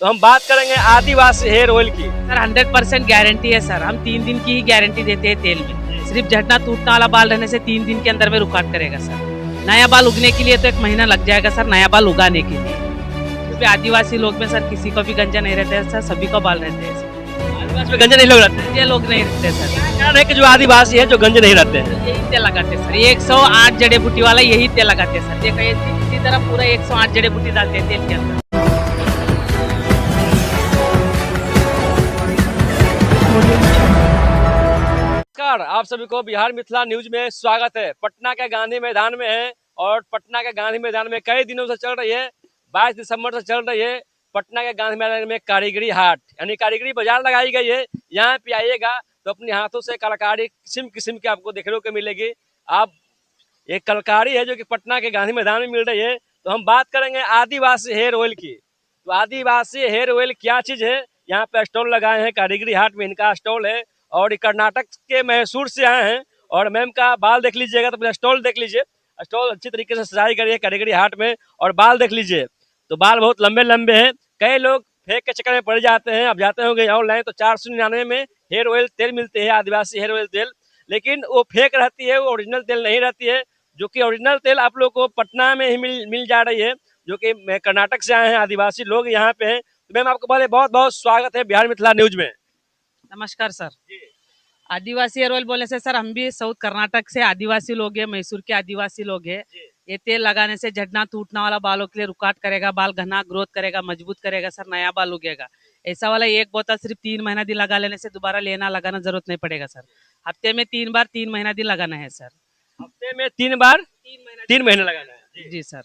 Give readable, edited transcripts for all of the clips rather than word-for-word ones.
तो हम बात करेंगे आदिवासी हेयर ऑयल की। सर 100% गारंटी है सर। हम 3 दिन की ही गारंटी देते हैं तेल में। सिर्फ झटना टूटने वाला बाल रहने से 3 दिन के अंदर में रुकावट करेगा सर। नया बाल उगने के लिए तो 1 महीना लग जाएगा सर, नया बाल उगाने के लिए। क्योंकि आदिवासी लोग में सर किसी को भी गंजा नहीं रहता है सर, सभी को बाल रहते हैं सर। आदिवासी में गंजे नहीं लोग रहते हैं। ये लोग नहीं रहते सर। क्या कारण है कि जो आदिवासी है जो गंजे नहीं रहते हैं? तो यही तेल लगाते हैं सर। 108 जड़ी बूटी वाला यही तेल लगाते हैं सर। देखो इसी तरह पूरा 108 जड़ी बूटी डालते हैं तेल के अंदर। नमस्कार, आप सभी को बिहार मिथिला न्यूज में स्वागत है। पटना के गांधी मैदान में है और पटना के गांधी मैदान में कई दिनों से चल रही है, 22 दिसंबर से चल रही है पटना के गांधी मैदान में कारीगरी हाट यानी कारीगरी बाजार लगाई गई है। यहाँ पे आइएगा तो अपने हाथों से कलाकारी किस्म किस्म की आपको देखने को मिलेगी। आप एक कलाकारी है जो कि पटना के गांधी मैदान में मिल रही है। तो हम बात करेंगे आदिवासी हेयर ऑयल की। तो आदिवासी हेयर ऑयल क्या चीज़ है, यहाँ पे स्टॉल लगाए हैं कारीगरी हाट में, इनका स्टॉल है और ये कर्नाटक के मैसूर से आए हैं। और मैम का बाल देख लीजिएगा तो स्टॉल देख लीजिए, स्टॉल अच्छी तरीके से सजाई गई है कारीगरी हाट में। और बाल देख लीजिए तो बाल बहुत लंबे लंबे हैं। कई लोग फेक के चक्कर में पड़ जाते हैं। अब जाते होंगे ऑनलाइन तो 499 में हेयर ऑयल तेल मिलते हैं, आदिवासी हेयर ऑयल तेल, लेकिन वो फेक रहती है, वो ओरिजिनल तेल नहीं रहती है। जो कि ओरिजिनल तेल आप लोग को पटना में ही मिल जा रही है, जो कि कर्नाटक से आए हैं आदिवासी लोग यहाँ पे हैं। तो मैम आपको पहले बहुत बहुत स्वागत है बिहार मिथिला न्यूज में। नमस्कार सर। आदिवासी हेयर ऑयल बोलने से सर हम भी साउथ कर्नाटक से आदिवासी लोग हैं, मैसूर के आदिवासी लोग हैं। ये तेल लगाने से झड़ना टूटने वाला बालों के लिए रुकावट करेगा, बाल घना ग्रोथ करेगा, मजबूत करेगा सर, नया बाल उगेगा। ऐसा वाला एक बोतल सिर्फ 3 महीना दिन लगा लेने से दोबारा लेना लगाना जरूरत नहीं पड़ेगा सर। हफ्ते में 3 बार 3 महीना दिन लगाना है सर। हफ्ते में 3 बार 3 महीने लगाना है जी सर।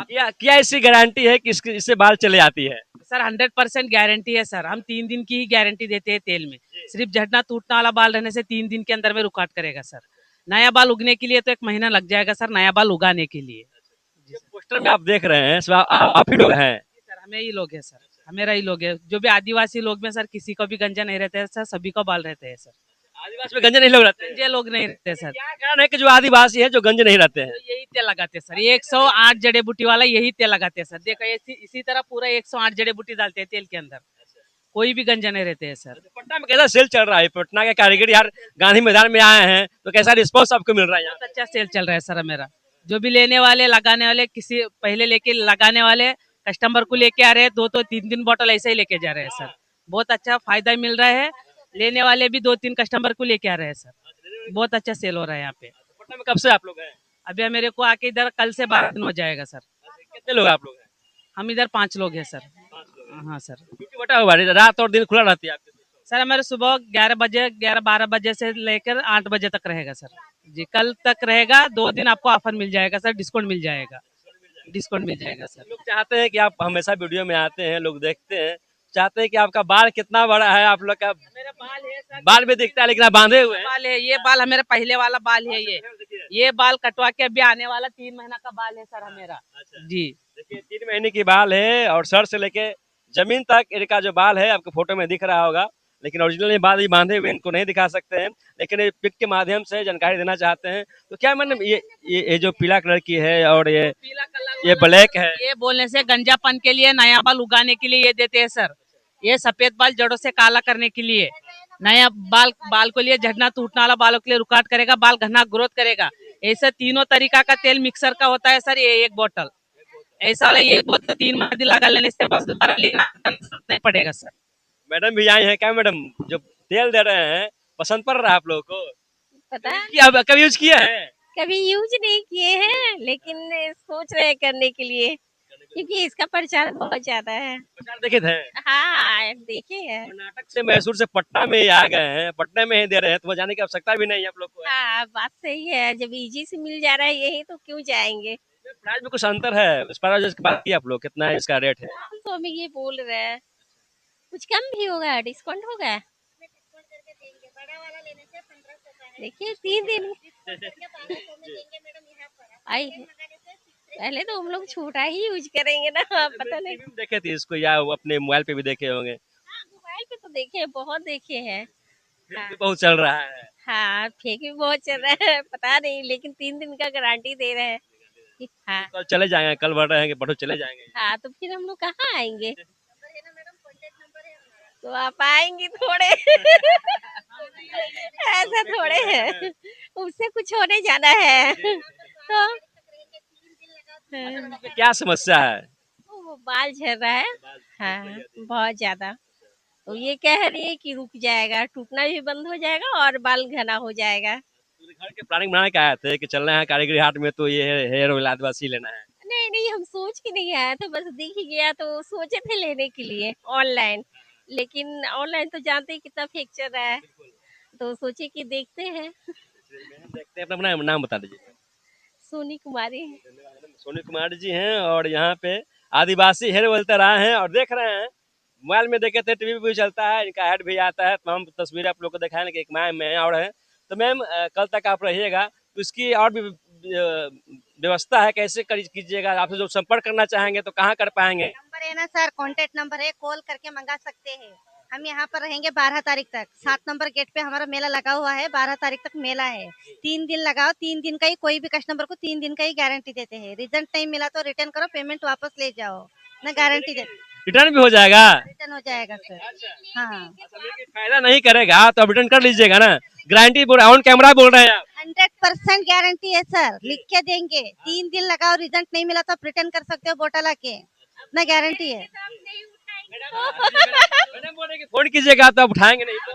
क्या क्या इसकी गारंटी है कि इससे बाल चले आती है? सर 100% गारंटी है सर। हम 3 दिन की ही गारंटी देते हैं तेल में। सिर्फ झड़ना टूटने वाला बाल रहने से 3 दिन के अंदर में रुकावट करेगा सर। नया बाल उगने के लिए तो 1 महीना लग जाएगा सर, नया बाल उगाने के लिए। जी सर। पोस्टर में आप देख रहे हैं इसमें आप ही लोग हैं? जी सर, हमें ही लोग हैं सर, हमेरा ही लोग है। जो भी आदिवासी लोग में सर किसी को भी गंजा नहीं रहता है सर, सभी को बाल रहते हैं सर। आदिवासी में गंजे नहीं लोग रहते हैं? गंजे लोग नहीं रहते सर। क्या कारण है कि जो आदिवासी है जो गंजे नहीं रहते हैं? तो यही तेल लगाते हैं सर। 108 जड़ी बूटी वाला यही तेल लगाते हैं सर। देखो इसी तरह पूरा 108 जड़ी बूटी डालते हैं तेल के अंदर। कोई भी गंजा नहीं रहते हैं सर। पटना में कैसा सेल चल रहा है? पटना के कारीगरी यार गांधी मैदान में आए हैं तो कैसा रिस्पॉन्स आपको मिल रहा है यहाँ? बहुत अच्छा सेल चल रहा है सर मेरा। जो भी लेने वाले लगाने वाले, किसी पहले लेके लगाने वाले कस्टमर को लेके आ रहे हैं, 2 3 बॉटल ऐसे ही लेके जा रहे हैं सर। बहुत अच्छा फायदा मिल रहा है। लेने वाले भी 2 3 कस्टमर को लेके आ रहे हैं सर। बहुत अच्छा सेल हो रहा है यहाँ पे। पटना में कब से आप लोग हैं? अभी मेरे को आके इधर कल से 12 दिन हो जाएगा सर। कितने लोग आप लोग हैं? हम इधर 5 लोग हैं सर। हाँ सर। ड्यूटी बटा हुआ है, रात और दिन खुला रहती है आपके? सर हमारे सुबह 11 12 बजे से लेकर 8 बजे तक रहेगा सर। जी कल तक रहेगा। 2 दिन आपको ऑफर मिल जाएगा सर, डिस्काउंट मिल जाएगा। डिस्काउंट मिल जाएगा सर। लोग चाहते हैं कि आप हमेशा वीडियो में आते हैं, लोग देखते हैं, चाहते हैं कि आपका बाल कितना बड़ा है, आप लोग का मेरा बाल है सर। बाल भी दिखता है लेकिन आप बांधे हुए हैं। बाल है, ये बाल हमारा पहले वाला बाल है। ये बाल कटवा के अभी आने वाला 3 महीना का बाल है सर हमेरा। जी देखिए 3 महीने की बाल है और सर से लेके जमीन तक इनका जो बाल है आपको फोटो में दिख रहा होगा, लेकिन ओरिजिनल बाल ही बांधे हुए इनको नहीं दिखा सकते हैं, लेकिन ये पिक के माध्यम से जानकारी देना चाहते हैं। तो क्या मतलब ये जो पीला कलर की है और पीला कलर ये ब्लैक है, ये बोलने से गंजापन के लिए, नया बाल उगाने के लिए ये देते हैं सर। ये सफेद बाल जड़ों से काला करने के लिए, नया बाल को लिए, झड़ना टूटने वाला बालों के लिए रुकावट करेगा, बाल घना ग्रोथ करेगा। ऐसे तीनों तरीका का तेल मिक्सर का होता है सर। ये एक बोतल ऐसा वाला, ये बोतल 3 महीने लगा लेने से बस दोबारा लेना नहीं पड़ेगा सर। मैडम भी आई हैं क्या? मैडम जो तेल दे रहे हैं पसंद पड़ रहा है आप लोगों को? पता है कि अब कभी यूज किया है? कभी यूज नहीं किए हैं, लेकिन सोच रहे हैं करने के लिए, क्योंकि इसका प्रचार बहुत ज्यादा है। प्रचार देखे थे? हाँ देखे हैं। कर्नाटक से मैसूर से पटना में ही आ गए हैं, पटना में ही दे रहे हैं तो वहाँ जाने की आवश्यकता भी नहीं है आप लोग को। हाँ बात सही है, जब इजी से मिल जा रहा है यही तो क्यों जाएंगे। प्राइस में कुछ अंतर है? इस पर जो इसकी बात की आप लोग, कितना है इसका रेट है? हम तो हमें ये बोल रहे हैं कुछ कम भी होगा, डिस्काउंट होगा। देखिए 3 दिन आई, पहले तो हम लोग छोटा ही यूज करेंगे ना, पता नहीं। टीवी में देखे थे इसको या वो अपने मोबाइल पे भी देखे होंगे? मोबाइल पे तो देखे हैं, बहुत देखे हैं। फिल्म भी बहुत चल रहा है। हाँ फेक भी बहुत चल रहा है, पता नहीं, लेकिन 3 दिन का गारंटी दे रहे हैं। हाँ कल चले जाएंगे, कल बढ़ रहे हैं कि परसों चले जाएंगे। हाँ, तो फिर हम लोग कहाँ आएंगे? तो आप आएंगी थोड़े ऐसा थोड़े है, उससे कुछ होने जाना है तो हाँ। क्या समस्या है? वो बाल झड़ रहा है। हाँ बहुत ज्यादा। तो ये कह रही है कि रुक जाएगा, टूटना भी बंद हो जाएगा और बाल घना हो जाएगा। पूरे घर के प्लानिंग बनाने के आए थे कि चलना है कारीगरी हाट में, तो ये हेयर ऑयल आदिवासी लेना है। नहीं नहीं, हम सोच के नहीं आया था, बस दिख ही गया तो सोचे थे लेने के लिए ऑनलाइन। लेकिन ऑनलाइन तो जानते ही कितना फेक चल रहा है, तो सोचे कि देखते हैं। देखते हैं, अपना नाम बता दीजिए। सोनी कुमारी। सोनी कुमार जी हैं और यहाँ पे आदिवासी हेयर ऑयल आए हैं और देख रहे हैं, मोबाइल में देखे थे, टीवी पे भी चलता है, इनका ऐड भी आता है, तमाम तस्वीरें आप लोग को दिखाएंगे कि एक मैम है और है। तो मैम कल तक आप रहिएगा, तो इसकी और भी व्यवस्था है, कैसे कीजिएगा? आपसे जो संपर्क करना चाहेंगे तो कहाँ कर पाएंगे? नंबर है ना सर, कांटेक्ट नंबर है, कॉल करके मंगा सकते हैं। हम यहाँ पर रहेंगे 12 तारीख तक। 7 नंबर गेट पे हमारा मेला लगा हुआ है, 12 तारीख तक मेला है। 3 दिन लगाओ, 3 दिन का ही, कोई भी कस्टमर को 3 दिन का ही गारंटी देते हैं। रिजल्ट नहीं मिला तो रिटर्न करो, पेमेंट वापस ले जाओ, ना गारंटी देते। रिटर्न भी हो जाएगा? रिटर्न हो जाएगा सर। हाँ, लेकिन फायदा नहीं करेगा तो आप रिटर्न कर लीजिएगा ना। गारंटी ऑन कैमरा बोल रहे हैं आप। 100% गारंटी है सर, लिख के देंगे। 3 दिन लगाओ, रिजल्ट नहीं मिला तो आप रिटर्न कर सकते हो बोतल आके, ना गारंटी है। मैडम बोल रहे कि फोन कीजिएगा तो आप उठाएंगे नहीं तो?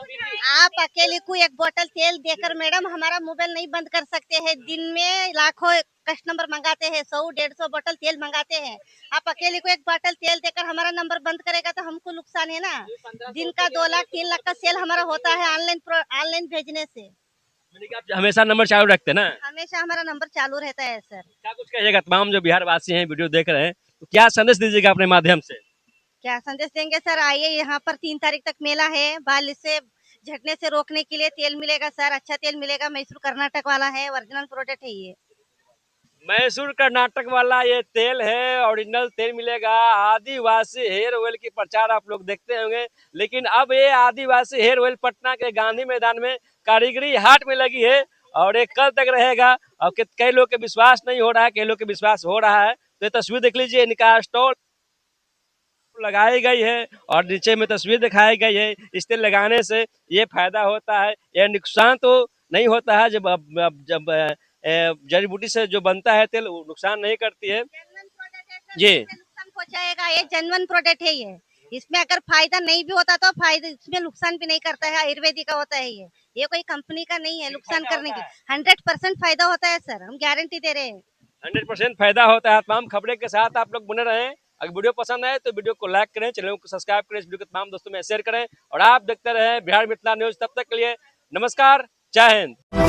आप अकेले को एक बोतल तेल देकर मैडम हमारा मोबाइल नहीं बंद कर सकते हैं। दिन में लाखों कस्टमर मंगाते हैं, 100-150 बोतल तेल मंगाते हैं। आप अकेले को एक बोतल तेल देकर हमारा नंबर बंद करेगा तो हमको नुकसान है ना। दिन का 2 लाख 3 लाख का सेल हमारा होता है ऑनलाइन भेजने से। मैंने कहा आप हमेशा नंबर चालू रखते हैं ना? हमेशा हमारा नंबर चालू रहता है सर। क्या कुछ कहिएगा तमाम जो बिहार वासी हैं, वीडियो देख रहे हैं, तो क्या संदेश दीजिएगा अपने माध्यम से? क्या संदेश देंगे सर, आइए यहाँ पर 3 तारीख तक मेला है। बाल से झड़ने से रोकने के लिए तेल मिलेगा सर, अच्छा तेल मिलेगा, मैसूर कर्नाटक वाला है, ओरिजिनल प्रोडक्ट है ये। मैसूर कर्नाटक वाला ये तेल है, ओरिजिनल तेल मिलेगा। आदिवासी हेयर ऑयल की प्रचार आप लोग देखते होंगे, लेकिन अब ये आदिवासी हेयर ऑयल पटना के गांधी मैदान में कारीगरी हाट में लगी है और ये कल तक रहेगा। और कई लोग के विश्वास नहीं हो रहा है, कई लोग के विश्वास हो रहा है। तो ये तस्वीर देख लीजिए, इनका स्टॉल लगाई गई है और नीचे में तस्वीर दिखाई गई है। इस तेल लगाने से ये फायदा होता है, यह नुकसान तो नहीं होता है। जब जड़ी बूटी से जो बनता है तेल, वो नुकसान नहीं करती है। जी, नुकसान पहुंचाएगा, ये जेन्युइन प्रोडक्ट है ये। इसमें अगर फायदा नहीं भी होता तो फायदा, इसमें नुकसान भी नहीं करता है, आयुर्वेदिक का होता है ये कोई कंपनी का नहीं है नुकसान करने की। 100% फायदा होता है सर, हम गारंटी दे रहे हैं। 100% फायदा होता है। तमाम खबरें के साथ आप लोग बने रहें। अगर वीडियो पसंद आए तो वीडियो को लाइक करें, चैनल को सब्सक्राइब करें, इस वीडियो को तमाम दोस्तों में शेयर करें और आप देखते रहें बिहार मिथिला न्यूज। तब तक के लिए नमस्कार, जय हिंद।